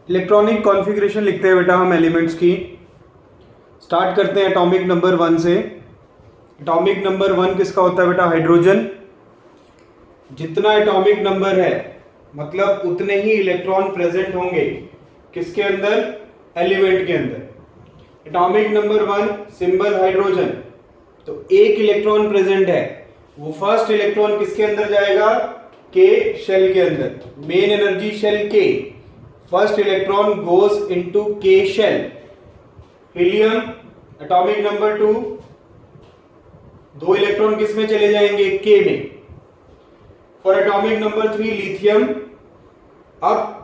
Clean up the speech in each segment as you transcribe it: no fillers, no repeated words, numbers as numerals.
Electronic configuration लिखते हैं बेटा हम एलिमेंट्स की। स्टार्ट करते हैं एटॉमिक नंबर 1 से। एटॉमिक नंबर 1 किसका होता है बेटा? हाइड्रोजन। जितना एटॉमिक नंबर है मतलब उतने ही इलेक्ट्रॉन प्रेजेंट होंगे किसके अंदर? एलिमेंट के अंदर। एटॉमिक नंबर 1 सिंबल हाइड्रोजन, तो एक इलेक्ट्रॉन प्रेजेंट है, वो फर्स्ट इलेक्ट्रॉन किसके अंदर जाएगा? के शेल के अंदर। मेन एनर्जी शेल के, फर्स्ट इलेक्ट्रॉन गोज इनटू के शेल। हीलियम एटॉमिक नंबर 2, दो इलेक्ट्रॉन किस में चले जाएंगे? के में। For atomic number 3 lithium. अब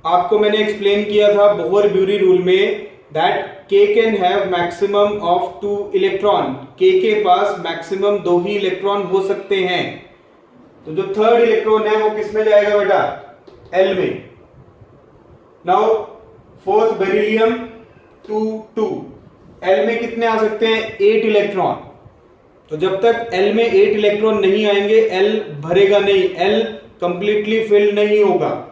आपको मैंने एक्सप्लेन किया था बोहर ब्यूरी रूल में दैट के can have maximum of 2 electron. के पास मैक्सिमम 2 ही इलेक्ट्रॉन हो सकते हैं, तो जो थर्ड इलेक्ट्रॉन है वो किस में जाएगा बेटा? एल में। नाउ फोर्थ बेरिलियम 2 एल में कितने आ सकते हैं? 8 इलेक्ट्रॉन। तो जब तक एल में 8 इलेक्ट्रॉन नहीं आएंगे एल भरेगा नहीं, एल कंप्लीटली फिल नहीं होगा।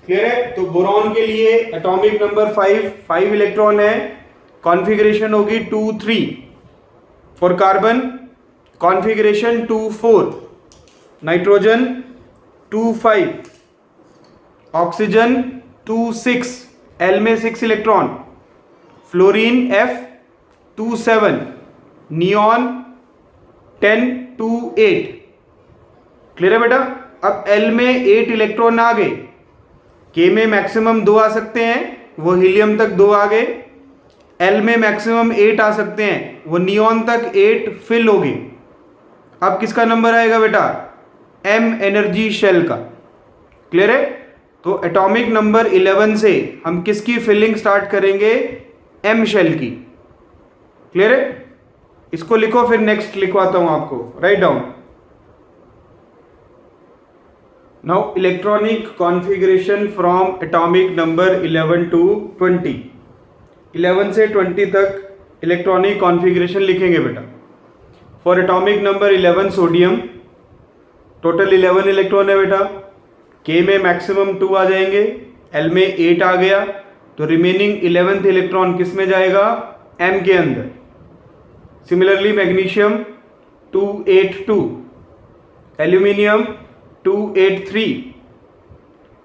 क्लियर है? तो बोरॉन के लिए एटॉमिक नंबर 5 इलेक्ट्रॉन है, कॉन्फ़िगरेशन होगी 2-3। For carbon configuration 2-4। Nitrogen 2-5, oxygen 2-6, L में 6 electron. Fluorine F 2-7, neon 10-8। Clear है बेटा? अब एल में 8 इलेक्ट्रॉन आ गए, के में मैक्सिमम 2 आ सकते हैं, वो हीलियम तक 2 आ गए। एल में मैक्सिमम 8 आ सकते हैं, वो नियॉन तक 8 फिल हो गए। अब किसका नंबर आएगा बेटा? एम एनर्जी शेल का। क्लियर है? तो एटॉमिक नंबर 11 से हम किसकी फिलिंग स्टार्ट करेंगे? एम शेल की। क्लियर है? इसको लिखो, फिर नेक्स्ट लिखवाता हूं आपको। Write down. Now electronic configuration from atomic number 11 to 20। 11 से 20 तक इलेक्ट्रॉनिक कॉन्फ़िगरेशन लिखेंगे बेटा। For atomic number 11 sodium, total 11 electron है बेटा। के में मैक्सिमम 2 आ जाएंगे, एल में 8 आ गया, तो रिमेनिंग 11th इलेक्ट्रॉन किस में जाएगा? एम के अंदर। सिमिलरली मैग्नीशियम 2-8-2, एल्यूमिनियम 2-8-3,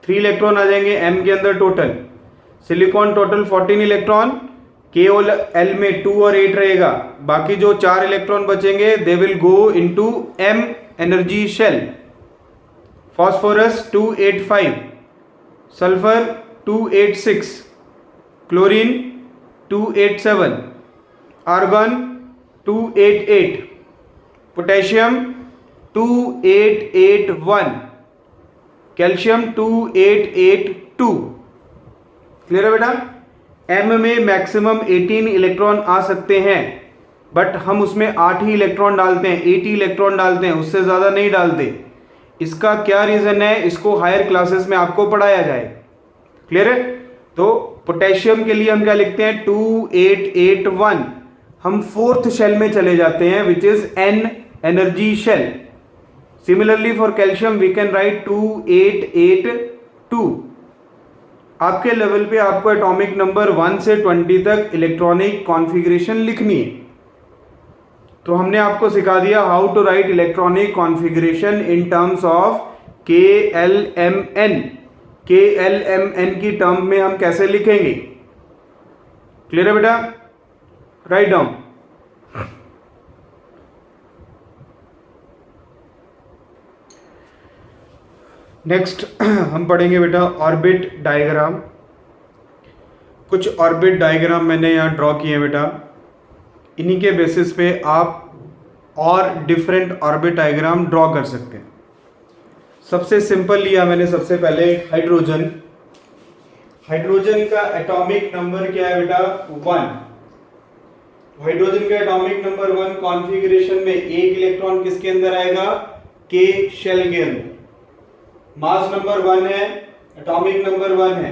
3 इलेक्ट्रॉन आ जाएंगे एम के अंदर टोटल। सिलिकॉन टोटल 14 इलेक्ट्रॉन, के और एल में 2 और 8 रहेगा, बाकी जो 4 इलेक्ट्रॉन बचेंगे they will go into M energy shell. Phosphorus 2-8-5, sulphur 2-8-6, chlorine 2-8-7, argon 2-8-8, potassium 2-8-8-1, calcium 2-8-8-2। Clear है बेटा? एम में मैक्सिमम 18 इलेक्ट्रॉन आ सकते हैं, बट हम उसमें 8 ही इलेक्ट्रॉन डालते हैं, 80 इलेक्ट्रॉन डालते हैं, उससे ज़्यादा नहीं डालते। इसका क्या रीज़न है? इसको हायर क्लासेस में आपको पढ़ाया जाएगा। क्लियर है? तो पोटेशियम के लिए हम क्या लिखते हैं? 2-8-8-1। हम फोर्थ शेल में चले जाते हैं which is an energy shell. Similarly for calcium we can write 2-8-8-2। आपके लेवल पे आपको एटॉमिक नंबर 1 से 20 तक इलेक्ट्रॉनिक कॉन्फ़िगरेशन लिखनी है। तो हमने आपको सिखा दिया how to write electronic configuration in terms of KLMN। KLMN की टर्म में हम कैसे लिखेंगे? क्लियर है बेटा? Write down. नेक्स्ट हम पढ़ेंगे बेटा ऑर्बिट डायग्राम। कुछ ऑर्बिट डायग्राम मैंने यहाँ ड्रॉ किए हैं बेटा, इन्हीं के बेसिस पे आप और डिफरेंट ऑर्बिट डायग्राम ड्रॉ कर सकते हैं। सबसे सिंपल लिया मैंने सबसे पहले हाइड्रोजन। हाइड्रोजन का एटॉमिक नंबर क्या है बेटा? 1। हाइड्रोजन का एटॉमिक नंबर 1 कॉन्फ़िगरेशन में एक इलेक्ट्रॉन किसके अंदर आएगा? के शेल के अंदर। मास नंबर 1 है, एटॉमिक नंबर 1 है,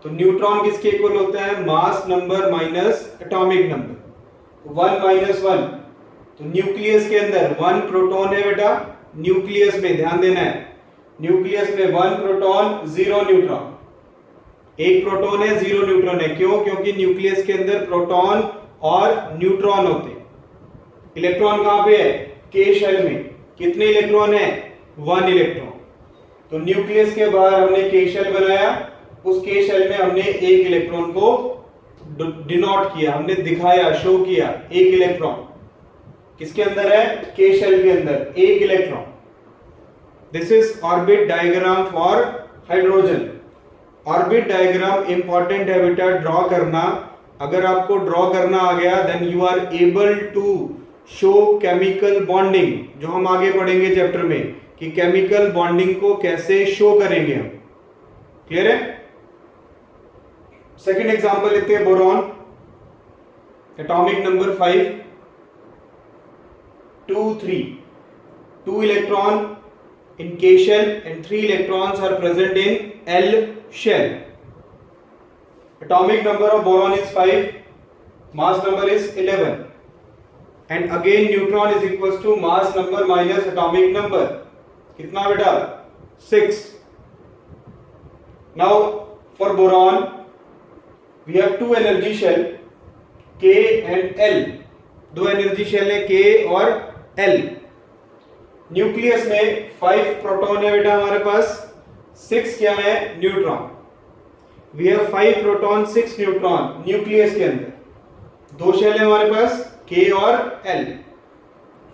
तो न्यूट्रॉन किसके इक्वल होता है? Mass number minus atomic number. 1-1, तो न्यूक्लियस के अंदर 1 प्रोटॉन है बेटा। न्यूक्लियस में ध्यान देना है, न्यूक्लियस में 1 प्रोटॉन 0 न्यूट्रॉन। एक प्रोटॉन है, 0 न्यूट्रॉन है। क्यों? क्योंकि न्यूक्लियस के अंदर प्रोटॉन और न्यूट्रॉन होते हैं। इलेक्ट्रॉन कहां पे है? के शेल में। कितने इलेक्ट्रॉन है? 1 इलेक्ट्रॉन। तो न्यूक्लियस के बाहर हमने के शेल बनाया, उस के शेल में हमने एक इलेक्ट्रॉन को डिनोट किया, हमने दिखाया, शो किया, एक इलेक्ट्रॉन किसके अंदर है? के शेल के अंदर एक electron. This is orbit diagram for hydrogen. Orbit diagram important है बेटा ड्रॉ करना। अगर आपको ड्रॉ करना आ गया then you are able to show chemical bonding, जो हम आगे पढ़ेंगे चैप्टर में कि केमिकल बॉन्डिंग को कैसे शो करेंगे हम। क्लियर है? सेकेंड एग्जांपल लेते हैं, boron, atomic number 5, 2 3, 2 electron in K shell and 3 electrons are present in L shell. Atomic number of boron is 5, mass number is 11, and again neutron is equals to mass number minus atomic number. कितना बेटा? 6. Now for boron we have 2 energy shell K and L. 2 energy shell है K और L। Nucleus में 5 proton है बेटा हमारे पास, 6 क्या है? Neutron. We have 5 proton 6 neutron nucleus के अंदर। 2 शेल है हमारे पास, के और एल।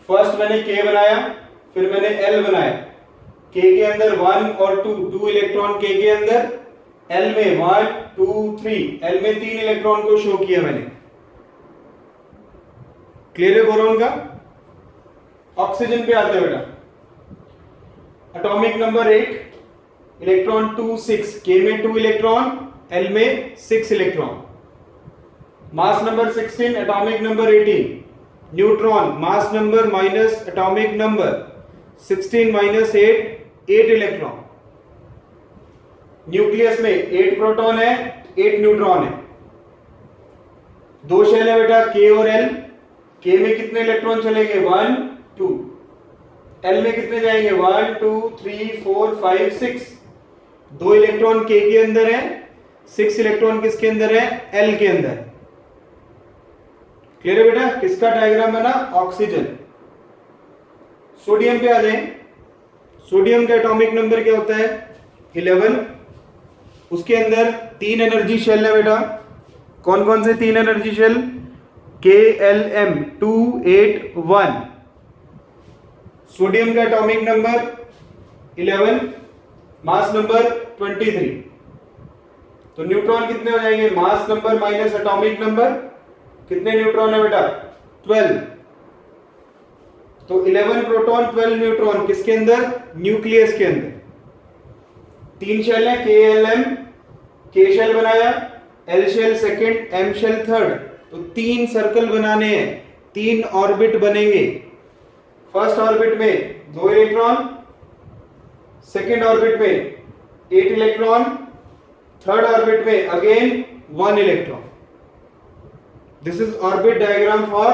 फर्स्ट मैंने के बनाया, फिर मैंने एल बनाया। के के अंदर 1 और 2 इलेक्ट्रॉन के के अंदर, एल में 1 2 3, एल में 3 इलेक्ट्रॉन को शो किया मैंने। क्लियर है बोरॉन का? ऑक्सीजन पे आते हैं बेटा। एटॉमिक नंबर 8, इलेक्ट्रॉन 2 6, के में 2 इलेक्ट्रॉन, एल में 6 electron. Mass number 16, atomic number 18, neutron, mass number minus atomic number, 16 minus 8 electron. Nucleus में 8 प्रोटॉन है, 8 न्यूट्रॉन है। 2 शेल है बेटा के और एल। के में कितने इलेक्ट्रॉन चलेंगे? 1 2। एल में कितने जाएंगे? 1 2 3 4 5 6। 2 इलेक्ट्रॉन के अंदर है, 6 इलेक्ट्रॉन किसके अंदर है? एल के अंदर। क्लियर है बेटा? किसका डायग्राम बना? ऑक्सीजन। सोडियम पे आ जाए। सोडियम का एटॉमिक नंबर क्या होता है? 11। उसके अंदर 3 एनर्जी शेल है बेटा। कौन कौन से 3 एनर्जी शेल? KLM 2 8 1। सोडियम का एटॉमिक नंबर 11, मास नंबर 23। तो न्यूट्रॉन कितने हो जाएंगे? Mass number minus atomic number, कितने न्यूट्रॉन है बेटा? 12। तो 11 प्रोटॉन 12 न्यूट्रॉन किसके अंदर? न्यूक्लियस के अंदर। 3 शेल है KLM, K शेल बनाया, L shell second, M shell third. तो 3 सर्कल बनाने हैं, 3 ऑर्बिट बनेंगे। फर्स्ट ऑर्बिट में 2 इलेक्ट्रॉन, सेकेंड ऑर्बिट में 8 इलेक्ट्रॉन, थर्ड ऑर्बिट में again 1 electron. This is orbit diagram for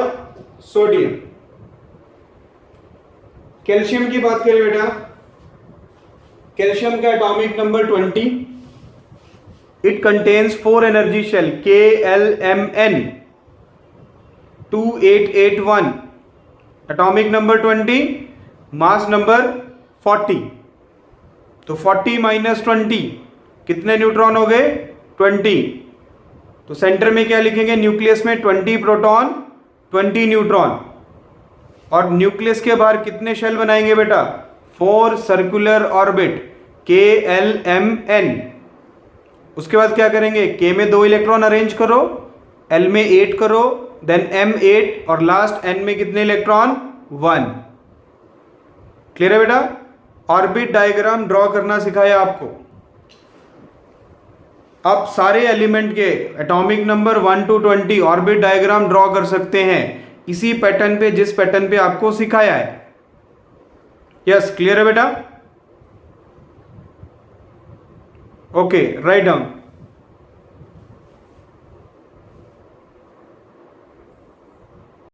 sodium. Calcium की बात करें बेटा, कैल्शियम का atomic number 20। It contains 4 energy shell KLMN 2 8 8 1। Atomic number 20, mass number 40। तो 40 माइनस 20 कितने न्यूट्रॉन हो गए? 20। तो सेंटर में क्या लिखेंगे? न्यूक्लियस में 20 प्रोटॉन 20 न्यूट्रॉन। और न्यूक्लियस के बाहर कितने शेल बनाएंगे बेटा? 4 सर्कुलर ऑर्बिट KLMN। उसके बाद क्या करेंगे? के में 2 इलेक्ट्रॉन अरेंज करो, एल में 8 करो, देन M 8 और लास्ट N में कितने इलेक्ट्रॉन? 1। क्लियर है बेटा? ऑर्बिट डायग्राम ड्रॉ करना सिखाया आपको। अब सारे एलिमेंट के atomic number 1 to 20 orbit diagram draw कर सकते हैं इसी पैटर्न पे, जिस पैटर्न पे आपको सिखाया है। यस, क्लियर है बेटा? Okay, write down.